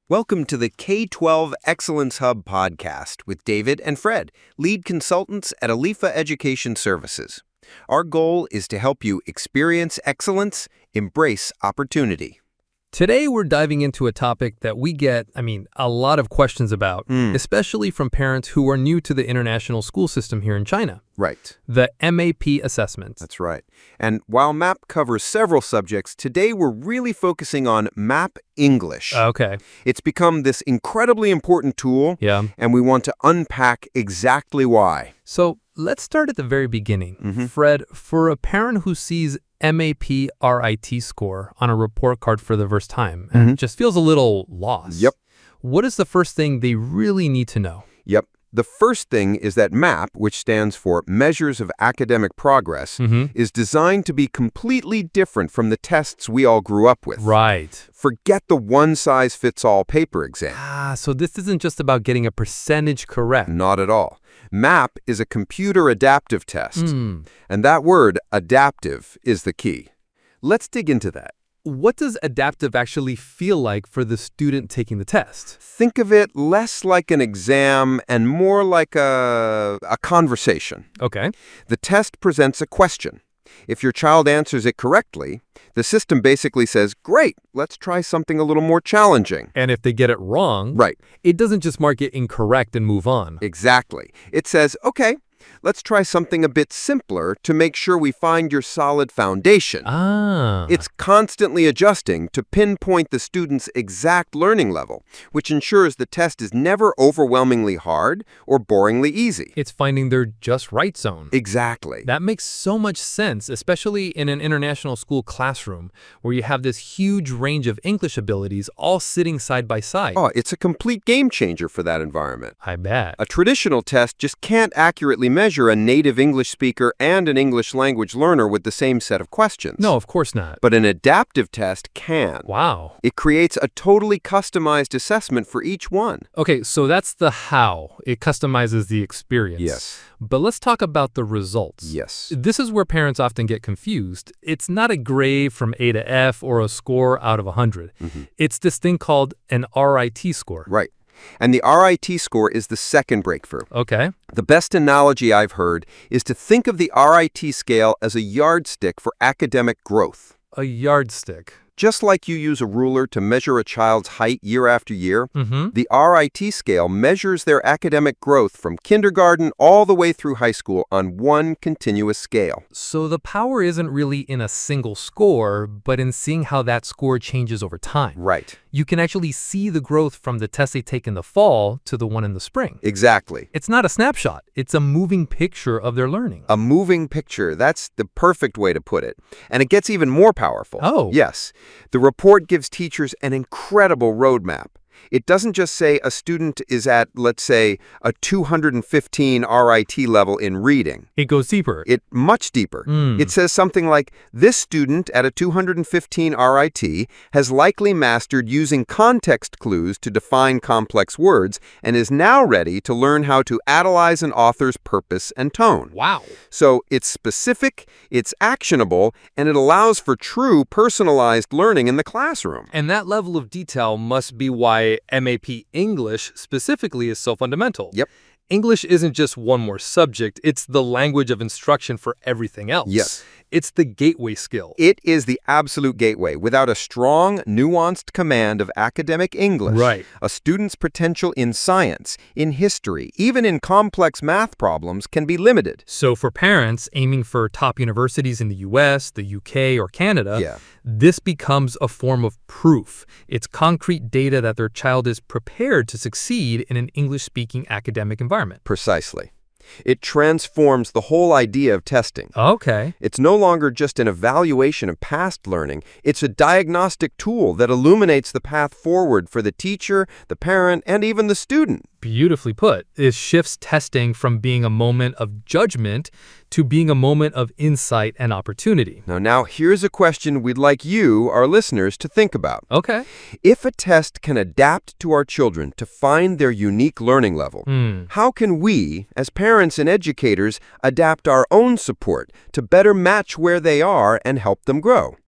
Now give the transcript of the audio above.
Welcome to the K12 Excellence Hub podcast with David and Fred, lead consultants at Alifa Education Services. Our goal is to help you experience excellence, embrace opportunity. Today, we're diving into a topic that we get, a lot of questions about, especially from parents who are new to the international school system here in China. Right. The MAP assessment. That's right. And while MAP covers several subjects, today we're really focusing on MAP English. Okay. It's become this incredibly important tool, and we want to unpack exactly why. So let's start at the very beginning. Fred, for a parent who sees MAP RIT score on a report card for the first time and just feels a little lost. Yep. What is the first thing they really need to know? Yep. The first thing is that MAP, which stands for Measures of Academic Progress, is designed to be completely different from the tests we all grew up with. Right. Forget the one-size-fits-all paper exam. So this isn't just about getting a percentage correct. Not at all. MAP is a computer adaptive test, and that word, adaptive, is the key. Let's dig into that. What does adaptive actually feel like for the student taking the test? Think of it less like an exam and more like a conversation. Okay. The test presents a question. If your child answers it correctly, the system basically says, great, let's try something a little more challenging. And if they get it wrong, it doesn't just mark it incorrect and move on. Exactly. It says, okay, let's try something a bit simpler to make sure we find your solid foundation. It's constantly adjusting to pinpoint the student's exact learning level, which ensures the test is never overwhelmingly hard or boringly easy. It's finding their just right zone. Exactly. That makes so much sense, especially in an international school classroom where you have this huge range of English abilities all sitting side by side. Oh, it's a complete game changer for that environment. I bet. A traditional test just can't accurately measure a native English speaker and an English language learner with the same set of questions. No, of course not. But an adaptive test can. Wow. It creates a totally customized assessment for each one. Okay, so that's the how. It customizes the experience. Yes. But let's talk about the results. Yes. This is where parents often get confused. It's not a grade from A to F or a score out of 100. It's this thing called an RIT score. Right. And the RIT score is the second breakthrough. Okay. The best analogy I've heard is to think of the RIT scale as a yardstick for academic growth. A yardstick. Just like you use a ruler to measure a child's height year after year, the RIT scale measures their academic growth from kindergarten all the way through high school on one continuous scale. So the power isn't really in a single score, but in seeing how that score changes over time. Right. You can actually see the growth from the test they take in the fall to the one in the spring. Exactly. It's not a snapshot. It's a moving picture of their learning. A moving picture. That's the perfect way to put it. And it gets even more powerful. Oh. Yes. The report gives teachers an incredible roadmap. It doesn't just say a student is at, let's say, a 215 RIT level in reading. It goes deeper. Much deeper. It says something like, this student at a 215 RIT has likely mastered using context clues to define complex words and is now ready to learn how to analyze an author's purpose and tone. Wow. So it's specific, it's actionable, and it allows for true personalized learning in the classroom. And that level of detail must be why MAP English specifically is so fundamental. Yep. English isn't just one more subject, it's the language of instruction for everything else. Yes. It's the gateway skill. It is the absolute gateway. Without a strong, nuanced command of academic English, a student's potential in science, in history, even in complex math problems can be limited. So for parents aiming for top universities in the US, the UK, or Canada, this becomes a form of proof. It's concrete data that their child is prepared to succeed in an English-speaking academic environment. Precisely. It transforms the whole idea of testing. Okay. It's no longer just an evaluation of past learning. It's a diagnostic tool that illuminates the path forward for the teacher, the parent, and even the student. Beautifully put. It shifts testing from being a moment of judgment to being a moment of insight and opportunity. Now here's a question we'd like you, our listeners, to think about. Okay. If a test can adapt to our children to find their unique learning level, how can we, as parents and educators, adapt our own support to better match where they are and help them grow?